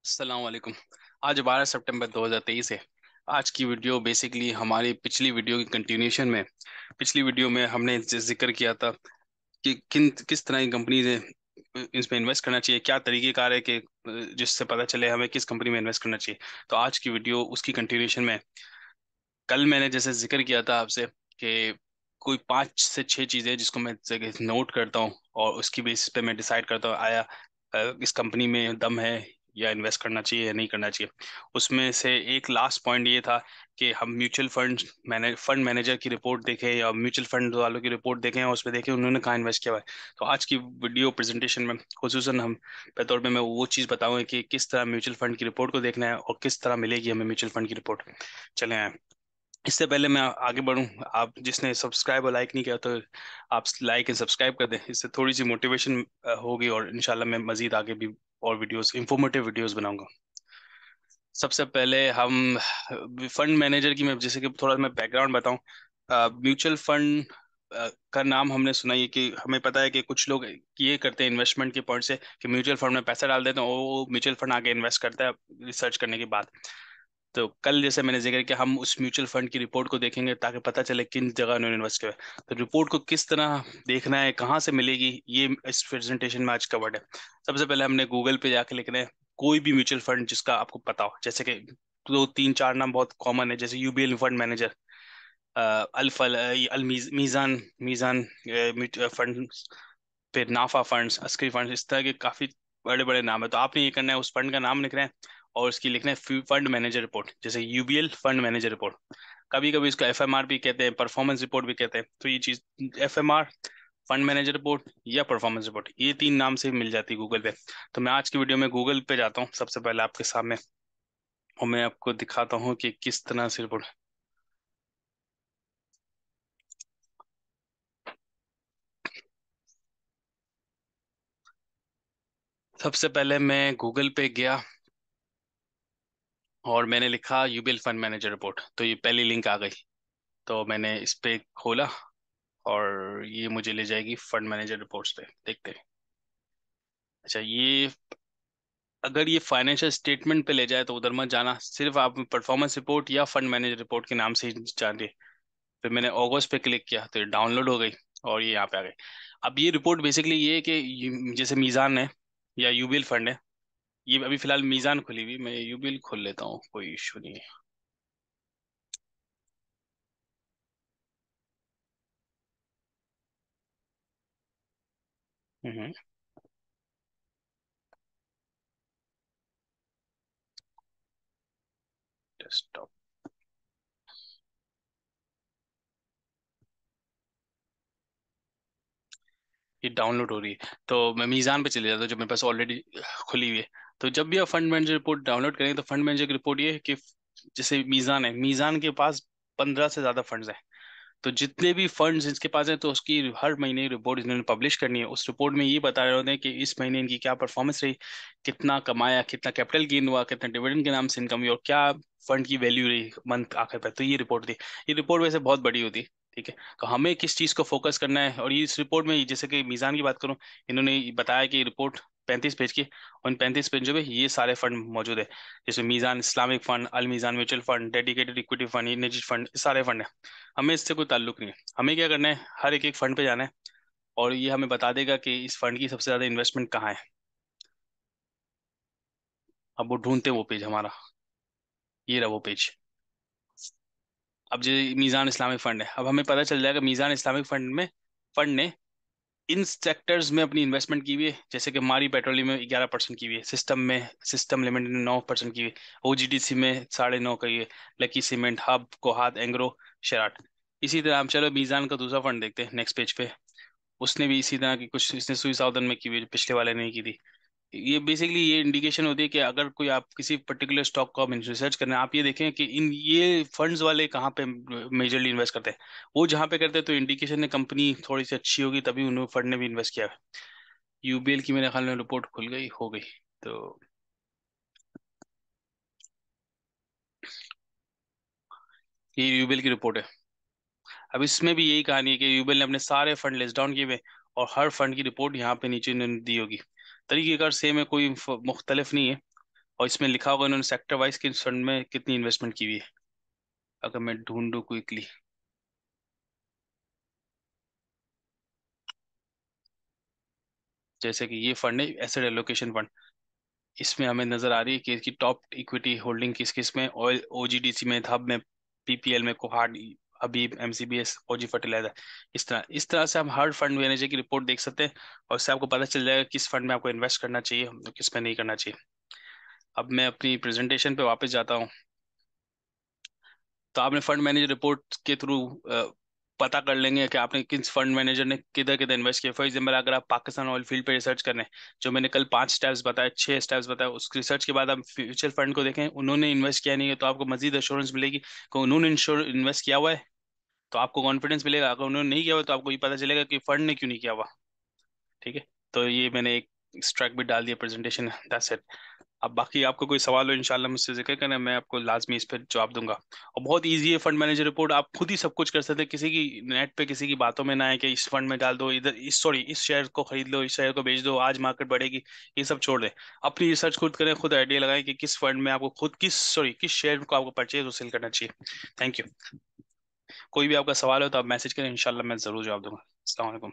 अस्सलाम वालेकुम। आज 12 सितंबर 2023 है। आज की वीडियो बेसिकली हमारी पिछली वीडियो की कंटिन्यूशन में। पिछली वीडियो में हमने जिक्र किया था कि किस तरह की कंपनी इसमें इन्वेस्ट करना चाहिए, क्या तरीकेकार है कि जिससे पता चले हमें किस कंपनी में इन्वेस्ट करना चाहिए। तो आज की वीडियो उसकी कंटिन्यूशन में। कल मैंने जैसे जिक्र किया था आपसे कि कोई 5 से 6 चीजें जिसको मैं नोट करता हूँ और उसकी बेसिस पे मैं डिसाइड करता हूँ आया इस कंपनी में दम है या इन्वेस्ट करना चाहिए या नहीं करना चाहिए। उसमें से एक लास्ट पॉइंट ये था कि हम म्यूचुअल फंड मैनेजर की रिपोर्ट देखें या म्यूचुअल फंड वालों की रिपोर्ट देखें और उसमें देखें उन्होंने कहाँ इन्वेस्ट किया हुआ है। तो आज की वीडियो प्रेजेंटेशन में खुसूसन हम पे तौर पे मैं वो चीज़ बताऊंगा कि किस तरह म्यूचुअल फंड की रिपोर्ट को देखना है और किस तरह मिलेगी हमें म्यूचुअल फंड की रिपोर्ट। चले आए। इससे पहले मैं आगे बढ़ूं, आप जिसने सब्सक्राइब और लाइक नहीं किया तो आप लाइक एंड सब्सक्राइब कर दें। इससे थोड़ी सी मोटिवेशन होगी और इंशाल्लाह मैं मजीद आगे भी और वीडियोस इंफॉर्मेटिव वीडियोस बनाऊंगा। सबसे पहले हम फंड मैनेजर की, मैं जैसे कि थोड़ा मैं बैकग्राउंड बताऊं। म्यूचुअल फंड का नाम हमने सुना है कि हमें पता है कि कुछ लोग ये करते हैं इन्वेस्टमेंट के पॉइंट से कि म्यूचुअल फंड में पैसा डाल देते हैं और वो म्यूचुअल फंड आगे इन्वेस्ट करता है रिसर्च करने के बाद। तो कल जैसे मैंने जिक्र किया हम उस म्यूचुअल फंड की रिपोर्ट को देखेंगे ताकि पता चले किन जगह उन्होंने इन्वेस्ट किया है। तो रिपोर्ट को किस तरह देखना है, कहाँ से मिलेगी, ये इस प्रेजेंटेशन में आज कवर्ड है। सबसे पहले हमने गूगल पे जाके लिखना है कोई भी म्यूचुअल फंड जिसका आपको पता हो, जैसे कि 2 3 4 नाम बहुत कॉमन है, जैसे यूबीएल फंड मैनेजर, अल्फल अल मीजान मीजान फंड, फिर नाफा फंड्स, अस्करी फंड्स, इस तरह के काफी बड़े बड़े नाम है। तो आपने ये करना है उस फंड का नाम लिखना है और उसकी लिखना है फंड मैनेजर रिपोर्ट, जैसे यूबीएल फंड मैनेजर रिपोर्ट। कभी कभी इसको एफएमआर भी कहते हैं, परफॉर्मेंस रिपोर्ट भी कहते हैं। तो ये चीज एफएमआर, फंड मैनेजर रिपोर्ट या परफॉर्मेंस रिपोर्ट, ये 3 नाम से मिल जाती है गूगल पे। तो मैं आज की वीडियो में गूगल पे जाता हूँ सबसे पहले आपके सामने और मैं आपको दिखाता हूँ कि किस तरह से रिपोर्ट। सबसे पहले मैं गूगल पे गया और मैंने लिखा यूबीएल फंड मैनेजर रिपोर्ट, तो ये पहली लिंक आ गई। तो मैंने इस पे खोला और ये मुझे ले जाएगी फंड मैनेजर रिपोर्ट्स पे, देखते हैं। अच्छा, ये अगर ये फाइनेंशियल स्टेटमेंट पे ले जाए तो उधर मत जाना, सिर्फ आप परफॉर्मेंस रिपोर्ट या फंड मैनेजर रिपोर्ट के नाम से ही जानिए। फिर मैंने अगस्त पे क्लिक किया तो ये डाउनलोड हो गई और ये यहाँ पे आ गई। अब ये रिपोर्ट बेसिकली ये है कि जैसे मीज़ान है या यूबीएल फंड है, ये अभी फिलहाल मीज़ान खुली हुई, मैं यूबीएल खोल लेता हूँ, कोई इशू नहीं है। हम्म। डेस्कटॉप, ये डाउनलोड हो रही है। तो मैं मीज़ान पे चले जाता हूँ जो मेरे पास ऑलरेडी खुली हुई है। तो जब भी आप फंड मैनेजर रिपोर्ट डाउनलोड करेंगे तो फंड मैनेजर की रिपोर्ट ये है कि जैसे मीज़ान है, मीज़ान के पास 15 से ज़्यादा फंड्स हैं। तो जितने भी फंड्स इसके पास हैं तो उसकी हर महीने रिपोर्ट इन्होंने पब्लिश करनी है। उस रिपोर्ट में ये बता रहे होते हैं कि इस महीने इनकी क्या परफॉर्मेंस रही, कितना कमाया, कितना कैपिटल गेन हुआ, कितना डिविडेंड के नाम से इनकम हुई और क्या फंड की वैल्यू रही मंथ आखिर पर। तो ये रिपोर्ट थी। ये रिपोर्ट वैसे बहुत बड़ी होती है, ठीक है। तो हमें किस चीज़ को फोकस करना है, और ये इस रिपोर्ट में जैसे कि मीज़ान की बात करूं, इन्होंने बताया कि रिपोर्ट 35 पेज की, और इन 35 पेजों में ये सारे फंड मौजूद है। जैसे Meezan Islamic fund, Al Meezan mutual fund, dedicated equity fund, ये निजी फंड, सारे फंड है। हमें इससे कोई ताल्लुक नहीं है। हमें क्या करना है, हर एक एक फंड पे जाना है और ये हमें बता देगा कि इस फंड की सबसे ज्यादा इन्वेस्टमेंट कहाँ है। अब वो ढूंढते हैं वो पेज हमारा, ये रहा वो पेज। अब जो मीज़ान इस्लामिक फंड है, अब हमें पता चल जाएगा मीज़ान इस्लामिक फंड ने इन सेक्टर्स में अपनी इन्वेस्टमेंट की हुई है। जैसे कि मारी पेट्रोलियम में 11% की हुई है, सिस्टम लिमिटेड ने 9% की हुई है, ओजीडीसी में 9.5 की है, लकी सीमेंट, हब, कोहात, एंग्रो, शेराट। इसी तरह हम चलो मीज़ान का दूसरा फंड देखते हैं नेक्स्ट पेज पे। उसने भी इसी तरह की कुछ, इसने सुई साउदर्न में की हुई है, जो पिछले वाले ने की थी। ये बेसिकली ये इंडिकेशन होती है कि अगर कोई आप किसी पर्टिकुलर स्टॉक को आप रिसर्च करना है, आप ये देखें कि इन ये फंड्स वाले कहाँ पे मेजरली इन्वेस्ट करते हैं। वो जहाँ पे करते हैं तो इंडिकेशन है कंपनी थोड़ी सी अच्छी होगी, तभी उन्होंने फंड ने भी इन्वेस्ट किया है। यूबीएल की मेरे ख्याल में रिपोर्ट खुल गई हो गई। तो ये यूबीएल की रिपोर्ट है। अब इसमें भी यही कहानी है कि यूबीएल ने अपने सारे फंड लिस्ट डाउन किए हुए हैं और हर फंड की रिपोर्ट यहाँ पे नीचे इन्होंने दी होगी। तरीकेकार सेम है, कोई मुख्तलिफ नहीं है। और इसमें लिखा होगा उन्होंने सेक्टर वाइज किस फंड में कितनी इन्वेस्टमेंट की हुई है। अगर मैं ढूंढूं क्विकली, जैसे कि ये फंड है एसेट एलोकेशन फंड, इसमें हमें नजर आ रही है कि इसकी टॉप इक्विटी होल्डिंग किस किस में, ऑयल ओजीडीसी में, हब में, पीपीएल में, कोहाड, हबीब, एमसीबीएस, ओजी फर्टिलाइजर। इस तरह से हम हर फंड मैनेजर की रिपोर्ट देख सकते हैं, और इससे आपको पता चल जाएगा किस फंड में आपको इन्वेस्ट करना चाहिए और किस में नहीं करना चाहिए। अब मैं अपनी प्रेजेंटेशन पे वापस जाता हूँ। तो आपने फंड मैनेजर रिपोर्ट के थ्रू पता कर लेंगे कि आपने किस फंड मैनेजर ने किधर किधर इन्वेस्ट किया। फॉर एग्जाम्पल अगर आप पाकिस्तान ऑयल फील्ड पे रिसर्च कर रहे हैं, जो मैंने कल 5 स्टेप्स बताए, 6 स्टेप्स बताए, उस रिसर्च के बाद आप फ्यूचर फंड को देखें उन्होंने इन्वेस्ट किया नहीं है, तो आपको मजीद अश्योरेंस मिलेगी कि उन्होंने इन्वेस्ट किया हुआ है, तो आपको कॉन्फिडेंस मिलेगा। अगर उन्होंने नहीं किया हुआ तो आपको ये पता चलेगा कि फंड ने क्यों नहीं किया हुआ। ठीक है, तो ये मैंने एक एक्सट्रैक्ट भी डाल दिया प्रेजेंटेशन, दैट्स इट। अब बाकी आपको कोई सवाल हो इंशाल्लाह मुझसे जिक्र करना, मैं आपको लाजमी इस पर जवाब दूंगा। और बहुत इजी है फंड मैनेजर रिपोर्ट, आप खुद ही सब कुछ कर सकते हैं, किसी की नेट पे किसी की बातों में ना है कि इस फंड में डाल दो, इधर इस सॉरी इस शेयर को खरीद लो, इस शेयर को बेच दो, आज मार्केट बढ़ेगी। ये सब छोड़ दें, अपनी रिसर्च खुद करें, खुद आइडिया लगाएं कि किस फंड में आपको खुद किस शेयर को आपको परचेज और सेल करना चाहिए। Thank you. कोई भी आपका सवाल हो तो आप मैसेज करें, इंशाल्लाह मैं जरूर जवाब दूंगा। अस्सलाम वालेकुम।